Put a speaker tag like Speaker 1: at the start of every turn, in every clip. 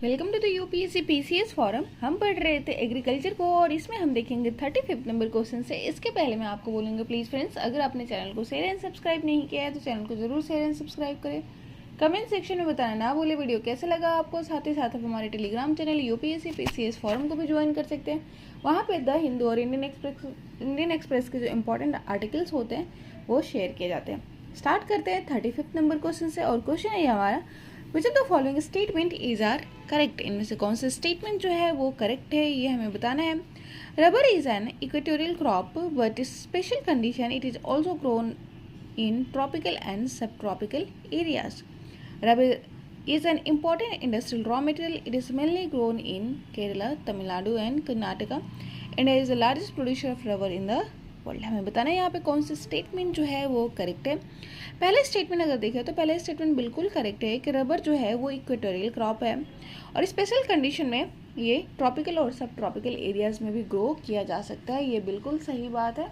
Speaker 1: Welcome to the UPSC PCS forum. हम पढ़ रहे थे एग्रीकल्चर को और इसमें हम देखेंगे 35 नंबर क्वेश्चन से। इसके पहले मैं आपको बोलूँगी प्लीज़ फ्रेंड्स, अगर आपने चैनल को शेयर एंड सब्सक्राइब नहीं किया है तो चैनल को जरूर शेयर एंड सब्सक्राइब करें। कमेंट सेक्शन में बताना ना भूले वीडियो कैसा लगा आपको। साथ ही साथ आप हमारे Telegram channel UPSC PCS forum को भी ज्वाइन कर सकते हैं। वहाँ पर द हिंदू और इंडियन एक्सप्रेस के जो इंपॉर्टेंट आर्टिकल्स होते हैं वो शेयर किए जाते हैं। स्टार्ट करते हैं 35 नंबर क्वेश्चन से और क्वेश्चन है हमारा, which of the following statement is are correct. इनमें से कौन सा स्टेटमेंट जो है वो करेक्ट है ये हमें बताना है। Rubber is an equatorial crop but special condition it is also grown in tropical and sub tropical areas. Rubber is an important industrial raw material. It is mainly grown in Kerala, Tamil Nadu and Karnataka. India is the largest producer of rubber in the world. हमें बताना है यहाँ पे कौन सा statement जो है वो करेक्ट है। पहले स्टेटमेंट अगर देखें तो पहले स्टेटमेंट बिल्कुल करेक्ट है कि रबर जो है वो इक्वेटोरियल क्रॉप है और स्पेशल कंडीशन में ये ट्रॉपिकल और सब ट्रॉपिकल एरियाज में भी ग्रो किया जा सकता है, ये बिल्कुल सही बात है।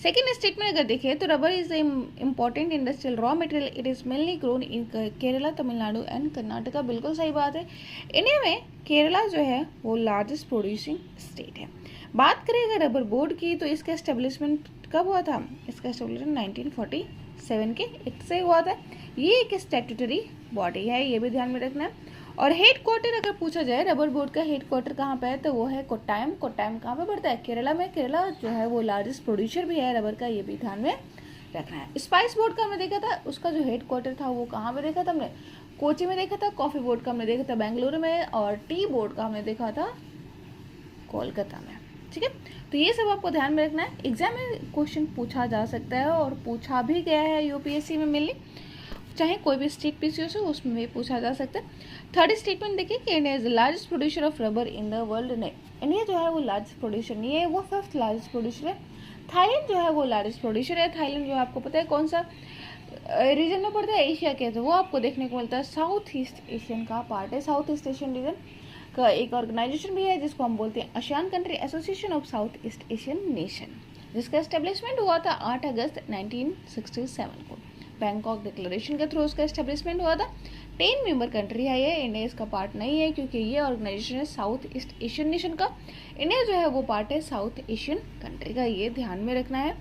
Speaker 1: सेकेंड स्टेटमेंट अगर देखें तो rubber is important industrial raw material, it is mainly grown in Kerala, Tamil Nadu and Karnataka, बिल्कुल सही बात है। इंडिया में केरला जो है वो लार्जेस्ट प्रोड्यूसिंग स्टेट है। बात करें अगर रबर बोर्ड की तो इसका एस्टेब्लिशमेंट कब हुआ था? इसका एस्टेब्लिशमेंट 1947 के एक्ट से हुआ था। ये एक स्टैट्यूटरी बॉडी है, ये भी ध्यान में रखना है। और हेड क्वार्टर अगर पूछा जाए रबर बोर्ड का हेड क्वार्टर कहाँ पे है तो वो है कोट्टायम। कोट्टायम कहाँ पे पड़ता है? केरला में। केरला जो है वो लार्जेस्ट प्रोड्यूसर भी है रबर का, ये भी ध्यान में रखना है। स्पाइस बोर्ड का हमने देखा था, उसका जो हेड क्वार्टर था वो कहाँ पे देखा था हमने? कोची में देखा था। कॉफी बोर्ड का हमने देखा था बेंगलुरु में और टी बोर्ड का हमने देखा था कोलकाता में। ठीक है, तो ये सब आपको ध्यान में रखना है। एग्जाम में क्वेश्चन पूछा जा सकता है और पूछा भी गया है यूपीएससी में मिली, चाहे कोई भी स्टेट पीसीएस हो उसमें भी पूछा जा सकता है। थर्ड स्टेटमेंट देखिए कि India is the largest producer of rubber in the world. नहीं, इंडिया जो है वो लार्जेस्ट प्रोड्यूसर नहीं है, वो फिफ्थ लार्जेस्ट प्रोड्यूसर है। थाईलैंड जो है वो लार्जेस्ट प्रोड्यूसर है। थाईलैंड जो है आपको पता है कौन सा रीजन में पड़ता है? एशिया के, तो वो आपको देखने को मिलता है साउथ ईस्ट एशियन का पार्ट है। साउथ ईस्ट एशियन रीजन का एक ऑर्गेनाइजेशन भी है जिसको हम बोलते हैं ASEAN country association of south east Asian nation, जिसका एस्टेब्लिशमेंट हुआ था 8 अगस्त 1967 को। बैंकॉक डिक्लेरेशन के थ्रू उसका एस्टेब्लिशमेंट हुआ था। 10 मेंबर कंट्री है ये, इंडिया इसका पार्ट नहीं है क्योंकि ये ऑर्गेनाइजेशन है साउथ ईस्ट एशियन नेशन का। इंडिया जो है वो पार्ट है साउथ एशियन कंट्री का, ये ध्यान में रखना है।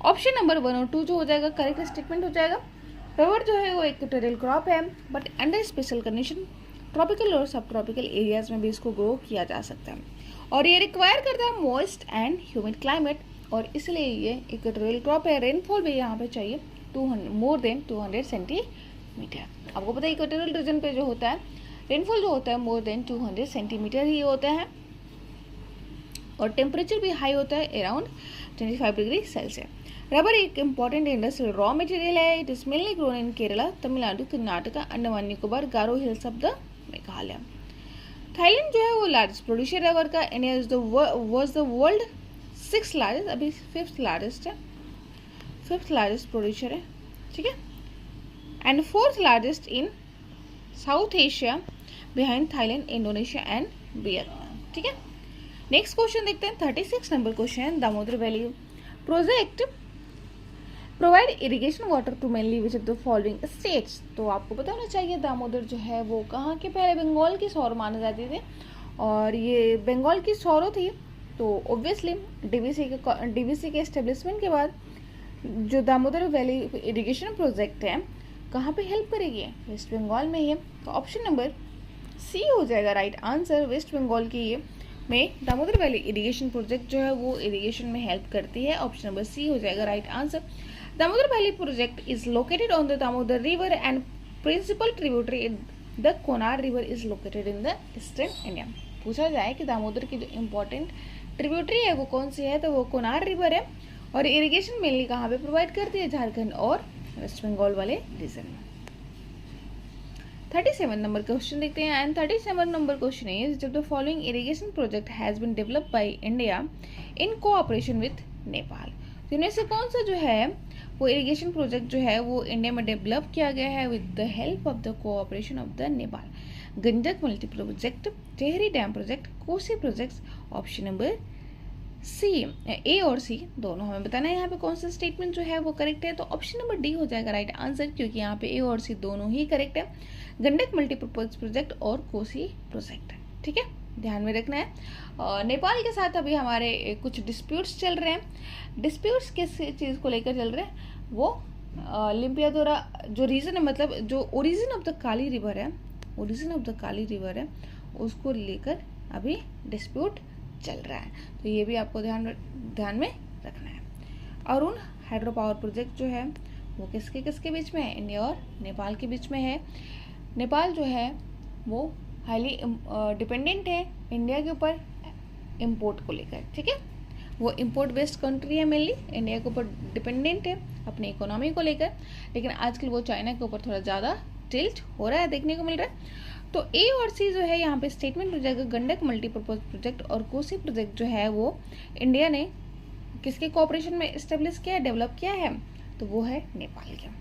Speaker 1: ऑप्शन नंबर 1 और 2 जो हो जाएगा करेक्ट स्टेटमेंट हो जाएगा। रबर जो है वो इक्वेटोरियल क्रॉप है but under special condition tropical और सब ट्रॉपिकल एरियाज में भी इसको ग्रो किया जा सकता है और ये रिक्वायर करता है मॉइस्ट एंड ह्यूमिड क्लाइमेट और इसलिए ये इक्वेटोरियल क्रॉप है। रेनफॉल भी यहाँ पे चाहिए मोर देन 200 सेंटीमीटर। आपको पता है इक्वेटोरियल रीजन पे जो होता है रेनफॉल जो होता है मोर देन 200 सेंटीमीटर ही होता है और टेम्परेचर भी हाई होता है अराउंड 25 डिग्री सेल्सियस। रबर एक इम्पॉर्टेंट इंडस्ट्रियल रॉ मटेरियल है। It is mainly grown in Kerala, Tamil Nadu, Karnataka, Andaman Nicobar, Garo hills of the Meghalaya. Thailand जो है वो लार्जेस्ट प्रोड्यूसर रबर का। India was the world 6th largest, अभी 5th लार्जेस्ट है, 5th लार्जेस्ट प्रोड्यूसर है। ठीक है, and 4th largest in south Asia behind Thailand, Indonesia and Vietnam. ठीक है, नेक्स्ट क्वेश्चन देखते हैं। 36 नंबर क्वेश्चन है, Damodar valley project provide irrigation water to mainly which of the following states. तो आपको पता होना चाहिए दामोदर जो है वो कहाँ के? पहले बंगाल की सौर माने जाती थी और ये बंगाल की सौरों थी, तो ऑब्वियसली डीवीसी के एस्टेब्लिशमेंट के बाद जो दामोदर वैली इरिगेशन प्रोजेक्ट है कहाँ पे हेल्प करेगी? वेस्ट बंगाल में है, तो ऑप्शन नंबर सी हो जाएगा राइट आंसर। वेस्ट बंगाल की ये में दामोदर वैली इरिगेशन प्रोजेक्ट जो है वो इरिगेशन में हेल्प करती है। ऑप्शन नंबर सी हो जाएगा right answer. Damodar valley project is located on the Damodar river and principal tributary in the Konar river is located in the eastern India. पूछा जाए कि दामोदर की जो इम्पोर्टेंट ट्रिब्यूटरी है वो कौन सी है तो वो कोनार रिवर है और इरिगेशन मेनली कहाँ पे प्रोवाइड करती है? झारखंड और वेस्ट बंगाल वाले रीजन में। 37 नंबर क्वेश्चन देखते हैं एंड 37 नंबर क्वेश्चन इज जब the following irrigation project has been developed by India in cooperation with Nepal. तो इनमें से कौन सा जो है वो इरिगेशन प्रोजेक्ट जो है वो इंडिया में डेवलप किया गया है with the help of the cooperation of the Nepal? Gandak multi project, Tehri dam project, Kosi project, option number C, A और सी दोनों हमें बताना है यहाँ पे कौन सा स्टेटमेंट जो है वो करेक्ट है। तो ऑप्शन नंबर डी हो जाएगा राइट आंसर, क्योंकि यहाँ पे ए और सी दोनों ही करेक्ट है। गंडक मल्टीपर्पज प्रोजेक्ट और कोसी प्रोजेक्ट, ठीक है, ध्यान में रखना है। नेपाल के साथ अभी हमारे कुछ डिस्प्यूट्स चल रहे हैं। डिस्प्यूट्स किस चीज़ को लेकर चल रहे हैं, वो लिम्पियादोरा जो रीजन है, मतलब जो origin of the Kali river है, origin of the Kali river है, उसको लेकर अभी डिस्प्यूट चल रहा है। तो ये भी आपको ध्यान में रखना है। अरुण हाइड्रो पावर प्रोजेक्ट जो है वो किसके बीच में है, इंडिया और नेपाल के बीच में है। नेपाल जो है वो हाईली डिपेंडेंट है इंडिया के ऊपर इंपोर्ट को लेकर, ठीक है, वो इंपोर्ट बेस्ड कंट्री है, मेनली इंडिया के ऊपर डिपेंडेंट है अपनी इकोनॉमी को लेकर, लेकिन आजकल वो चाइना के ऊपर थोड़ा ज़्यादा टिल्ट हो रहा है, देखने को मिल रहा है। तो ए और सी जो है यहाँ पे स्टेटमेंट हो जाएगा गंडक मल्टीपर्पज प्रोजेक्ट और कोसी प्रोजेक्ट जो है वो इंडिया ने किसके कोऑपरेशन में इस्टेब्लिश किया है, डेवलप किया है, तो वो है नेपाल का,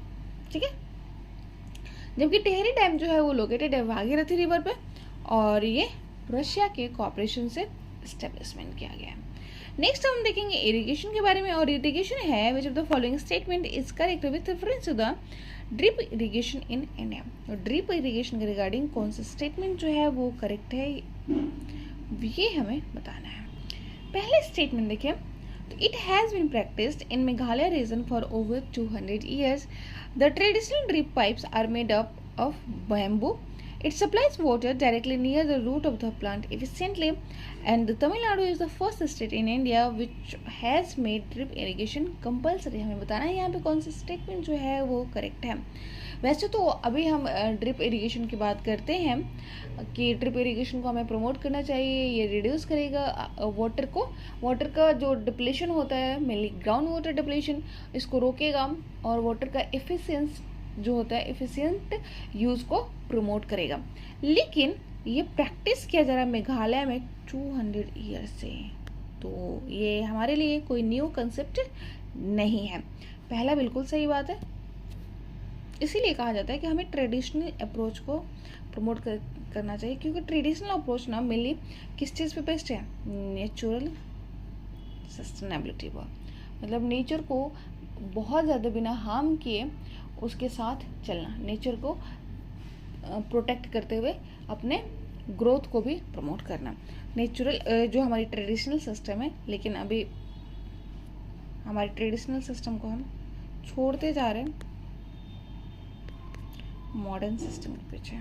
Speaker 1: ठीक है। जबकि टेहरी डैम जो है वो लोकेटेड है भागीरथी रिवर पे और ये रशिया के कोऑपरेशन से इस्टेब्लिशमेंट किया गया है। नेक्स्ट हम देखेंगे इरिगेशन के बारे में, और इरिगेशन है which of the following statement is correct with reference to the drip irrigation in India. और ड्रिप इरिगेशन के रिगार्डिंग कौन सा स्टेटमेंट जो है वो करेक्ट है, ये हमें बताना है। पहले स्टेटमेंट देखिए, तो it has been practised in Meghalaya region for over 200 years. The traditional drip pipes are made up of bamboo. It supplies water directly near the root of the plant efficiently, and the Tamil Nadu is the first state in India which has made drip irrigation compulsory. हमें बताना है यहाँ पे कौन सा statement जो है वो करेक्ट है। वैसे तो अभी हम ड्रिप इरिगेशन की बात करते हैं कि ड्रिप इरिगेशन को हमें प्रमोट करना चाहिए, ये रिड्यूस करेगा वाटर का जो डिप्लेशन होता है, मेनली ग्राउंड वाटर डिप्लेशन, इसको रोकेगा और वाटर का एफिशिएंस जो होता है एफिशिएंट यूज़ को प्रमोट करेगा। लेकिन ये प्रैक्टिस किया जा रहा है मेघालय में 200 ईयर से, तो ये हमारे लिए कोई न्यू कंसेप्ट नहीं है। पहला बिल्कुल सही बात है, इसीलिए कहा जाता है कि हमें ट्रेडिशनल अप्रोच को प्रमोट करना चाहिए, क्योंकि ट्रेडिशनल अप्रोच ना मेनली किस चीज़ पे बेस्ड है, नेचुरल सस्टेनेबिलिटी पर, मतलब नेचर को बहुत ज़्यादा बिना हार्म किए उसके साथ चलना, नेचर को प्रोटेक्ट करते हुए अपने ग्रोथ को भी प्रमोट करना, नेचुरल जो हमारी ट्रेडिशनल सिस्टम है। लेकिन अभी हमारे ट्रेडिशनल सिस्टम को हम छोड़ते जा रहे हैं मॉडर्न सिस्टम के पीछे,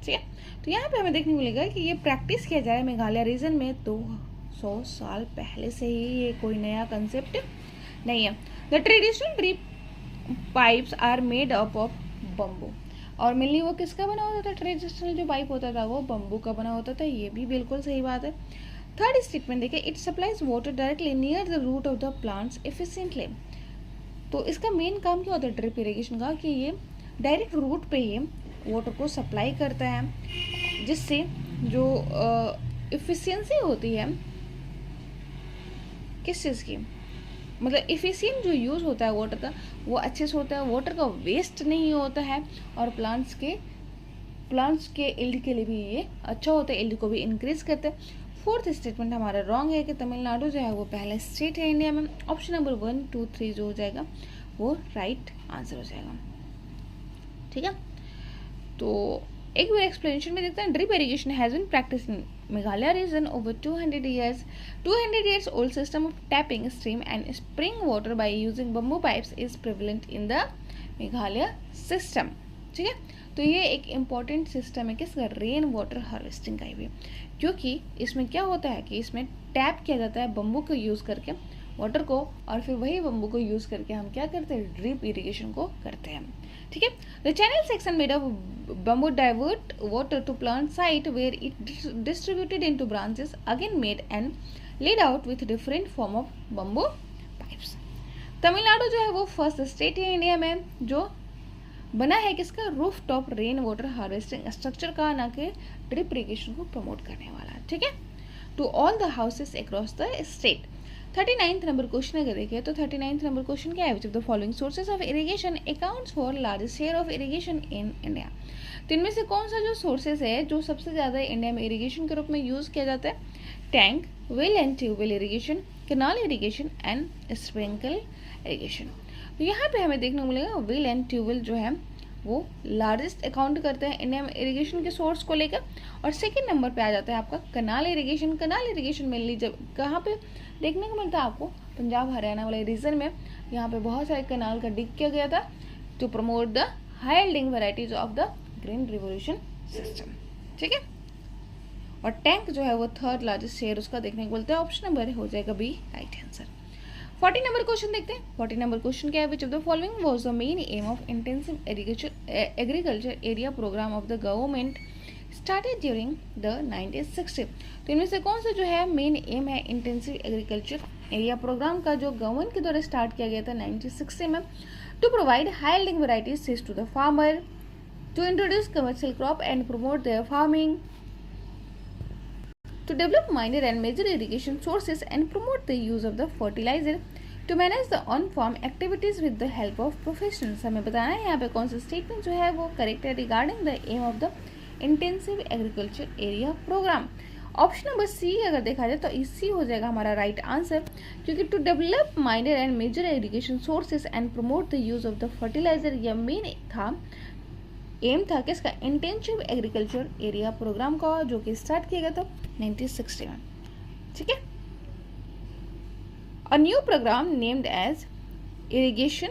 Speaker 1: ठीक है। तो यहाँ पे हमें देखने को मिलेगा कि ये प्रैक्टिस किया जा रहा है मेघालय रीजन में 200 साल पहले से ही, ये कोई नया कंसेप्ट नहीं है। The traditional drip pipes are made up of bamboo, और मेनली वो किसका बना होता था, ट्रेडिशनल जो पाइप होता था वो बम्बू का बना होता था, ये भी बिल्कुल सही बात है। थर्ड स्टेटमेंट देखिए, it supplies water directly near the root of the plants efficiently. तो इसका मेन काम क्या होता है ड्रिप इरिगेशन का, कि ये डायरेक्ट रूट पे ही वाटर को सप्लाई करता है, जिससे जो एफिशिएंसी होती है किस चीज़ की, मतलब एफिशिएंट जो यूज़ होता है वाटर का वो अच्छे से होता है, वाटर का वेस्ट नहीं होता है, और प्लांट्स के इल्ड के लिए भी ये अच्छा होता है, इल्ड को भी इंक्रीज करता है। फोर्थ स्टेटमेंट हमारा रॉन्ग है कि तमिलनाडु जो है वो पहला स्टेट है इंडिया में। ऑप्शन नंबर 1, 2, 3 जो हो जाएगा वो राइट आंसर हो जाएगा, ठीक है। तो एक बार एक्सप्लेनेशन में देखते हैं। Drip irrigation has been practice in Meghalaya region over 200 years old system of tapping stream and spring water by using bamboo pipes is prevalent in the Meghalaya system, ठीक है। तो ये एक इम्पॉर्टेंट सिस्टम है किसका, रेन वाटर हार्वेस्टिंग का भी, क्योंकि इसमें क्या होता है कि इसमें टैप किया जाता है बम्बू को यूज़ करके वाटर को, और फिर वही बम्बू को यूज़ करके हम क्या करते हैं, ड्रिप इरिगेशन को करते हैं, ठीक है। The channel section made of bamboo divert water to plant site where it distributed into branches again made and laid out with different form of bamboo pipes. Tamil Nadu जो है वो फर्स्ट स्टेट है India में जो बना है किसका, roof top rain water harvesting structure का, ना कि ड्रिप इरिगेशन को प्रमोट करने वाला, ठीक है, to all the houses across the state. 39th number question अगर देखिए तो 39th नंबर क्वेश्चन क्या है, which of the following sources of irrigation accounts for largest share of irrigation in India. तो इनमें से कौन सा जो सोर्सेज है जो सबसे ज़्यादा इंडिया में इरिगेशन के रूप में यूज़ किया जाता है, tank, well and tubewell irrigation, canal irrigation and sprinkle irrigation. तो यहाँ पे हमें देखने को मिलेगा वेल एंड ट्यूबवेल जो है वो लार्जेस्ट अकाउंट करते हैं इंडिया में इरिगेशन के सोर्स को लेकर। और सेकंड नंबर पे आ जाता है आपका कनाल इरिगेशन। कनाल इरिगेशन मेनली जब कहाँ पे देखने को मिलता है आपको, पंजाब हरियाणा वाले रीजन में। यहाँ पे बहुत सारे कनाल का डिग किया गया था to promote the high yielding varieties of the green revolution system. ठीक है, और टैंक जो है वो थर्ड लार्जेस्ट शेयर उसका देखने को मिलता है। ऑप्शन नंबर हो जाएगा B right answer. 40 number question देखते हैं। 40 नंबर क्वेश्चन क्या है, which of the following was the main aim of intensive agriculture area programme of the government started during the 1960। तो इनमें से कौन सा जो है मेन एम है इंटेंसिव एग्रीकल्चर एरिया प्रोग्राम का, जो गवर्नमेंट के द्वारा स्टार्ट किया गया था 1960 में, to provide high yielding varieties seeds to the farmer, to introduce commercial crop and promote their farming, to develop minor and major irrigation sources and promote the use of the fertilizer, to manage the on-farm activities with the help of professionals। हमें बताना है यहाँ पे कौन सा statement जो है वो करेक्ट है regarding the aim of the intensive agriculture area programme. Option number C अगर देखा जाए तो इसी हो जाएगा हमारा राइट आंसर, क्योंकि to develop minor and major irrigation sources and promote the use of the fertiliser, यह मेन था एम था किसका, इंटेंसिव एग्रीकल्चर एरिया प्रोग्राम का, जो कि स्टार्ट किया गया था 1960 में। ठीक है, a new programme named as irrigation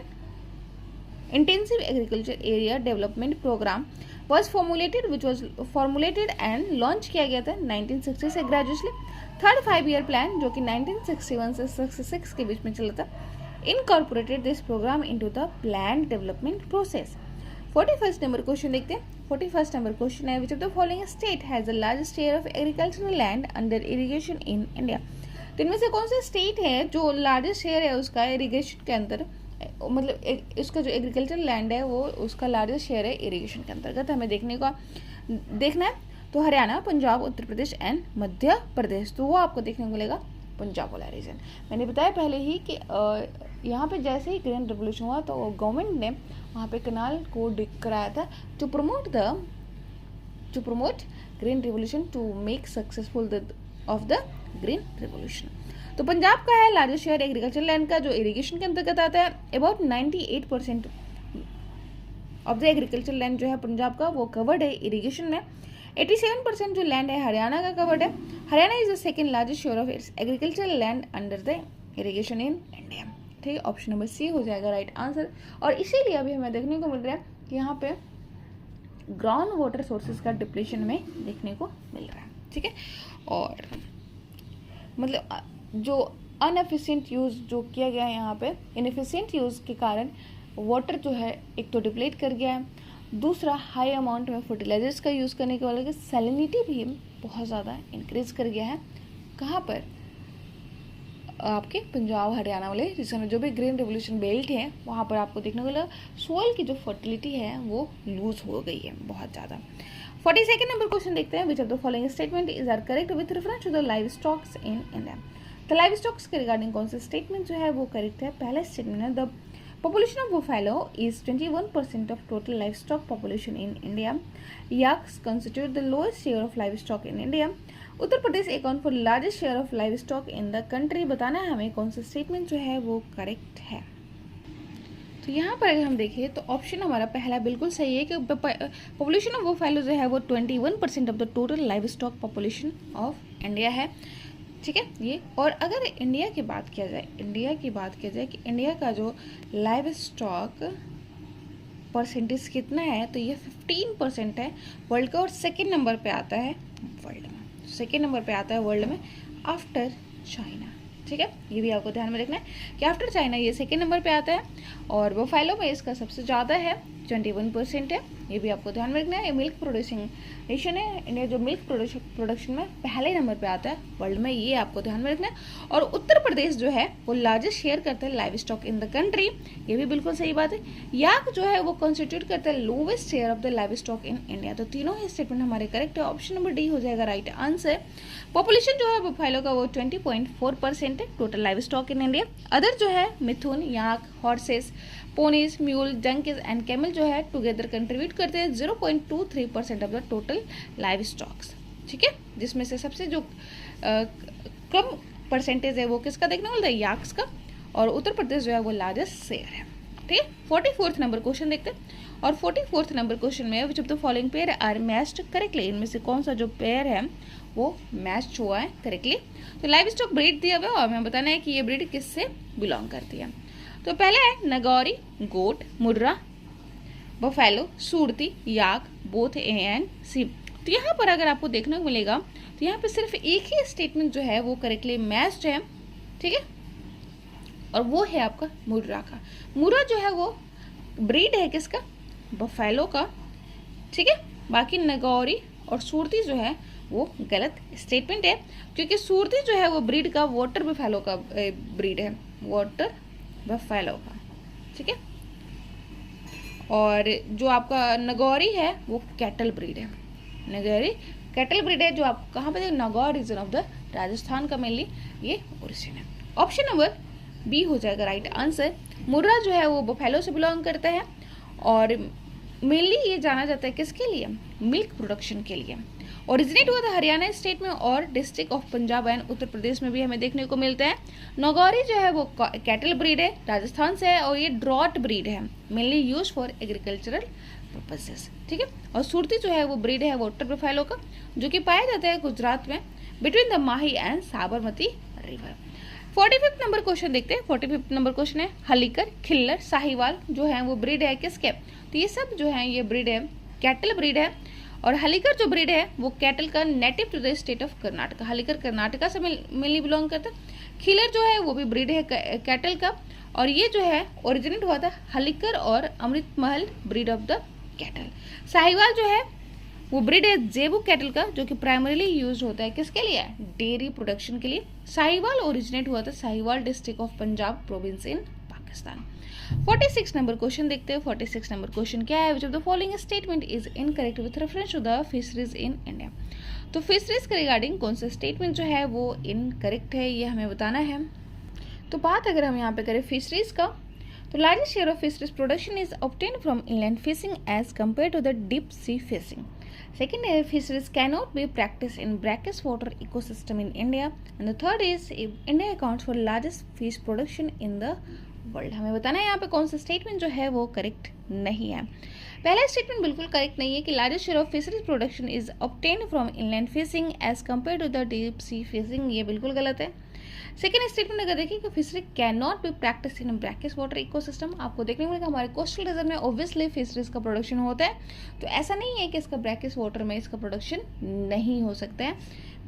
Speaker 1: intensive agriculture area development programme was formulated and launch किया गया था 1960 से ग्रेजुअसली। थर्ड 5 ईयर प्लान जो कि 1961 से 66 के बीच में चला था, incorporated this programme into the plan development process. 41st number question देखते हैं। 41st नंबर क्वेश्चन है, which of the following state has the largest share of agricultural land under irrigation in India. तो इनमें से कौन सा स्टेट है जो लार्जेस्ट शेयर है उसका इरिगेशन के अंदर, मतलब उसका जो एग्रीकल्चरल लैंड है वो उसका लार्जेस्ट शेयर है इरिगेशन के अंतर्गत हमें देखना है। तो हरियाणा, पंजाब, उत्तर प्रदेश एंड मध्य प्रदेश, तो वो आपको देखने को मिलेगा पंजाब वाला रीजन। मैंने बताया पहले ही कि यहाँ पे जैसे ही ग्रीन रिवोल्यूशन हुआ तो गवर्नमेंट ने वहाँ पे कनाल को डिग कराया था to promote green revolution, to make successful of the green revolution. तो पंजाब का है लार्जेस्ट शेयर एग्रीकल्चर लैंड का जो इरिगेशन के अंतर्गत आता है। About 98% of the agriculture land जो है पंजाब का वो कवर्ड है इरिगेशन में। 87% जो लैंड है हरियाणा का कवर्ड है। Haryana is the second largest share of its agricultural land under the irrigation in India. ठीक है, ऑप्शन नंबर सी हो जाएगा राइट आंसर। और इसीलिए अभी हमें देखने को मिल रहा है कि यहाँ पे ग्राउंड वाटर सोर्सेज का डिप्लेशन में देखने को मिल रहा है। ठीक है, और मतलब जो अनएफिशिएंट यूज़ जो किया गया है यहाँ पे, इनएफिशिएंट यूज़ के कारण वाटर जो है एक तो डिप्लेट कर गया है, दूसरा हाई अमाउंट में फर्टिलाइजर्स का यूज़ करने के वजह से सैलिनिटी भी बहुत ज़्यादा इंक्रीज कर गया है। कहाँ पर, आपके पंजाब हरियाणा वाले रीजन में जो भी ग्रीन रिवोल्यूशन बेल्ट है वहाँ पर आपको देखने को मिला सोइल की जो फर्टिलिटी है वो लूज हो गई है बहुत ज़्यादा। 42nd नंबर क्वेश्चन देखते हैं, which of the following statement is are correct with reference to the livestocks in India. तो लाइव स्टॉक्स के रिगार्डिंग कौन सा स्टेटमेंट जो है वो करेक्ट है। पहला स्टेटमेंट है, the population of buffalo is 21% of total livestock population in India. Yaks constitute the lowest share of livestock in India. Uttar Pradesh account for largest share of livestock in the country। बताना है हमें कौन सा statement जो है वो correct है। तो यहाँ पर अगर हम देखें तो ऑप्शन हमारा पहला बिल्कुल सही है कि पॉपुलेशन ऑफ बुफैलो जो है वो 21% of the total livestock population of India है। ठीक है, ये। और अगर इंडिया की बात किया जाए कि इंडिया का जो लाइव स्टॉक परसेंटेज कितना है, तो ये 15% है वर्ल्ड का, और सेकंड नंबर पे आता है वर्ल्ड में आफ्टर चाइना। ठीक है, ये भी आपको ध्यान में रखना है कि आफ्टर चाइना ये सेकंड नंबर पे आता है, और बुफैलो में इसका सबसे ज़्यादा है 21% है। ये भी आपको ध्यान में रखना है। ये मिल्क प्रोड्यूसिंग नेशन है, इंडिया जो मिल्क प्रोडक्शन में पहले नंबर पे आता है वर्ल्ड में, ये आपको ध्यान में रखना है। और उत्तर प्रदेश जो है वो लार्जेस्ट शेयर करता है live stock in the country, ये भी बिल्कुल सही बात है। याक जो है वो कॉन्स्टिट्यूट करता है lowest share of the live stock in India. तो तीनों ही स्टेटमेंट हमारे करेक्ट है। ऑप्शन नंबर डी हो जाएगा राइट आंसर। पॉपुलेशन जो है बुफैलो का वो 20.4% है total livestock in India. Other जो है mithun, yak, horses, ponies, mule, donkeys and camel जो है टुगेदर कंट्रीब्यूट करते हैं 0.23% of the total livestocks. ठीक है, जिसमें से सबसे जो कम परसेंटेज है वो किसका देखने को मिलता है, याक्स का, और उत्तर प्रदेश जो है वो लार्जेस्ट शेयर है। ठीक है, 44th नंबर क्वेश्चन देखते हैं। और 44th नंबर क्वेश्चन में which of the following pair are matched correctly, इनमें से कौन सा जो पेयर है वो मैच हुआ है करेक्टली। तो लाइव स्टॉक ब्रीड दिया हुआ है और हमें बताना है कि ये ब्रीड किससे बिलोंग करती है। तो पहले है Nagori, goat, Murrah, buffalo, Surti, yak, both A and C. तो यहाँ पर अगर आपको देखने को मिलेगा तो यहाँ पे सिर्फ एक ही स्टेटमेंट जो है वो करेक्टली मैच्ड है। ठीक है, और वो है आपका मुर्रा का। मुर्रा जो है वो ब्रीड है किसका, बफेलो का। ठीक है, बाकी नगौरी और सूरती जो है वो गलत स्टेटमेंट है, क्योंकि सूरती जो है वो ब्रीड का वाटर बफेलो का ब्रीड है, वाटर बफेलो का। ठीक है, और जो आपका नगौरी है वो कैटल ब्रीड है, नगौरी कैटल ब्रीड है, जो आप कहाँ पे Nagaur region of the Rajasthan का मेनली ये ओरिजिन है। ऑप्शन नंबर बी हो जाएगा राइट आंसर। मुर्रा जो है वो बफेलो से बिलोंग करता है और मेनली ये जाना जाता है किसके लिए, मिल्क प्रोडक्शन के लिए। ओरिजिनेट हुआ था हरियाणा स्टेट में और district of Punjab and Uttar Pradesh में भी हमें देखने को मिलता है। नगौरी जो है वो कैटल ब्रीड है, राजस्थान से है और ये ड्रॉट ब्रीड है, mainly use for agricultural purposes. ठीक है, और सूरती जो है वो ब्रीड है वाटर बफेलो का, जो कि पाया जाता है गुजरात में between the Mahi and Sabarmati river. 45th number question देखते हैं। 45th नंबर क्वेश्चन है हलीकर, खिल्लर, साहिवाल जो है वो ब्रीड है किसके, तो ये सब जो है ये ब्रीड है कैटल ब्रीड है। और हलीकर जो ब्रीड है वो कैटल का native to the state of Karnataka, Hallikar Karnataka से मेनली बिलोंग करता है। खिल्लर जो है वो भी ब्रीड है कैटल का, और ये जो है ओरिजिनेट हुआ था हलीकर और Amrit Mahal breed of the cattle. Sahiwal जो है वो ब्रीड है जेबू कैटल का, जो कि प्राइमरीली यूज होता है किसके लिए, डेयरी प्रोडक्शन के लिए। साहिवाल ओरिजिनेट हुआ था Sahiwal district of Punjab province in Pakistan. 46 number question देखते हैं। 46 नंबर क्वेश्चन क्या है, which of the following statement is incorrect with reference to the fisheries in India. तो फिशरीज के रिगार्डिंग कौन सा स्टेटमेंट जो है वो इनकरेक्ट है, ये हमें बताना है। तो बात अगर हम यहाँ पे करें फिशरीज का, तो largest share of fisheries production is obtained from inland fishing as compare to the deep sea fishing. Second, fisheries cannot be practiced in brackish water ecosystem in India. And the third is India accounts for largest fish production in the world. हमें बताना है यहाँ पे कौन सा statement जो है वो करेक्ट नहीं है। पहला स्टेटमेंट बिल्कुल करेक्ट नहीं है कि largest share of fisheries production is obtained from inland fishing as compare to the deep sea fishing, ये बिल्कुल गलत है। सेकेंड स्टेटमेंट अगर देखिए कि fishery can not be practice in brackish water ecosystem, आपको देखने को मिलेगा हमारे कोस्टल रीजन में ऑब्वियसली फिशरीज का प्रोडक्शन होता है, तो ऐसा नहीं है कि इसका ब्रैकिश वाटर में इसका प्रोडक्शन नहीं हो सकता है,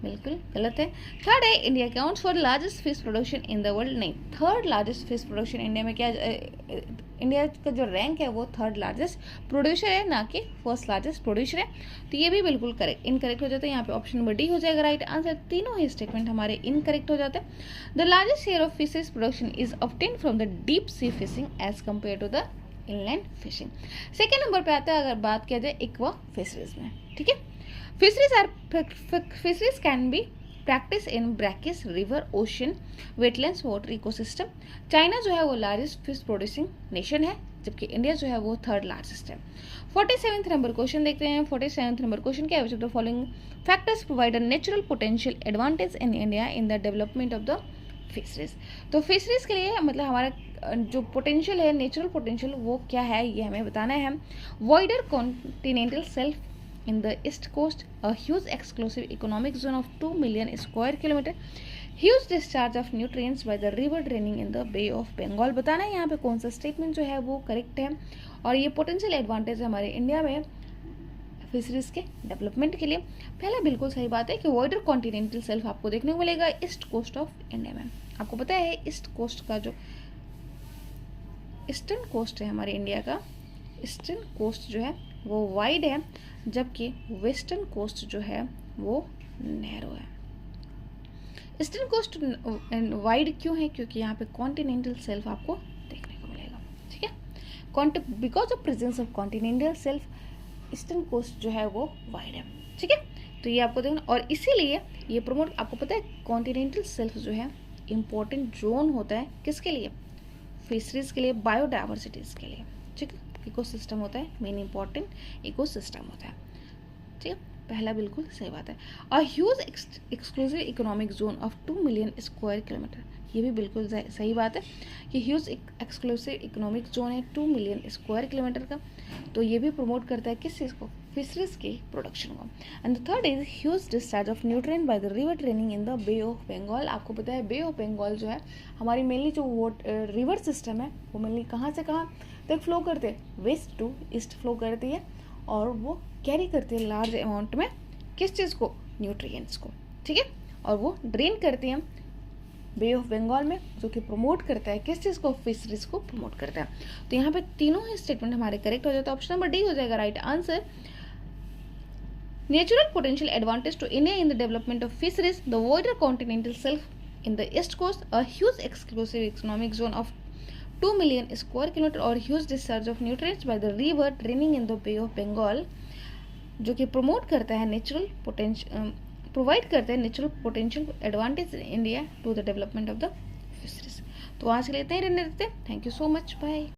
Speaker 1: बिल्कुल गलत है। थर्ड है India accounts for largest fish production in the world, नहीं, third largest fish production India में क्या, इंडिया का जो रैंक है वो थर्ड लार्जेस्ट प्रोड्यूसर है, ना कि फर्स्ट लार्जेस्ट प्रोड्यूसर है, तो ये भी बिल्कुल करेक्ट इनकरेक्ट हो जाता है। यहाँ पे ऑप्शन नंबर डी हो जाएगा राइट आंसर। तीनों ही स्टेटमेंट हमारे इनकरेक्ट हो जाते हैं। The largest share of fishes production is obtained from the deep sea fishing as compare to the inland fishing. Second number पे आता है अगर बात किया जाए एक्वा फिशरीज में, ठीक है। Fisheries can be practice in brackish river, ocean, wetlands, water ecosystem. China जो है वो लार्जेस्ट फिश प्रोड्यूसिंग नेशन है, जबकि इंडिया जो है वो थर्ड लार्जेस्ट है। 47th नंबर क्वेश्चन देखते हैं। 47th नंबर क्वेश्चन क्या है, which of the following factors provide a natural potential advantage in India in the development of the fisheries. तो फिशरीज के लिए मतलब हमारा जो पोटेंशियल है, नेचुरल पोटेंशियल, वो क्या है ये हमें बताना है। Wider continental self in the east coast, a huge exclusive economic zone of 2 million square kilometer, huge discharge of nutrients by the river draining in the Bay of Bengal। बताना है यहाँ पे कौन सा स्टेटमेंट जो है वो करेक्ट है, और ये पोटेंशियल एडवांटेज है हमारे इंडिया में फिशरीज के डेवलपमेंट के लिए। पहला बिल्कुल सही बात है कि वाइडर कॉन्टिनेंटल सेल्फ आपको देखने को मिलेगा ईस्ट कोस्ट ऑफ इंडिया में। आपको पता है ईस्ट कोस्ट का जो ईस्टर्न कोस्ट है हमारे इंडिया का, ईस्टर्न कोस्ट जो है वो वाइड है, जबकि वेस्टर्न कोस्ट जो है वो नैरो है। ईस्टर्न कोस्ट वाइड क्यों है, क्योंकि यहाँ पे कॉन्टिनेंटल सेल्फ आपको देखने को मिलेगा, ठीक है। Because of presence of continental self eastern coast जो है वो वाइड है, ठीक है। तो ये आपको देखना, और इसीलिए ये प्रमोट, आपको पता है कॉन्टिनेंटल सेल्फ जो है इम्पोर्टेंट जोन होता है किसके लिए, फिशरीज के लिए, बायोडाइवर्सिटीज के लिए, ठीक है। इकोसिस्टम होता है, मेन इंपॉर्टेंट इकोसिस्टम होता है। ठीक है, पहला बिल्कुल सही बात है। अ huge exclusive economic zone of 2 million square kilometre, ये भी बिल्कुल सही बात है कि ह्यूज एक्सक्लूसिव इकोनॉमिक जोन है 2 मिलियन स्क्वायर किलोमीटर का, तो ये भी प्रमोट करता है किस चीज़ को, फिशरीज की प्रोडक्शन को। And the third is huge discharge of nutrient by the river training in the Bay of Bengal. आपको पता है बे ऑफ बंगाल जो है हमारी मेनली जो रिवर सिस्टम है वो मेनली कहाँ से कहाँ तक फ्लो करते हैं, वेस्ट टू ईस्ट फ्लो करती है, और वो कैरी करती है लार्ज अमाउंट में किस चीज़ को, न्यूट्रिएंट्स को, ठीक है, और वो ड्रेन करती हैं बे ऑफ बंगाल में, जो कि प्रमोट करता है किस चीज़ को, फिशरीज को प्रमोट करता है। तो यहाँ पे तीनों ही स्टेटमेंट हमारे करेक्ट हो जाता है, ऑप्शन नंबर डी हो जाएगा right answer. Natural potential advantage to India in the development of fisheries, the wider continental shelf in the east coast, a huge exclusive economic zone of 2 million square kilometre, और huge discharge of nutrients by the river draining in the Bay of Bengal, जो कि promote करता है natural potential, provide करते हैं natural potential advantage in India to the development of the fisheries. तो आज के लिए इतना ही रहने देते हैं। Thank you so much, bye.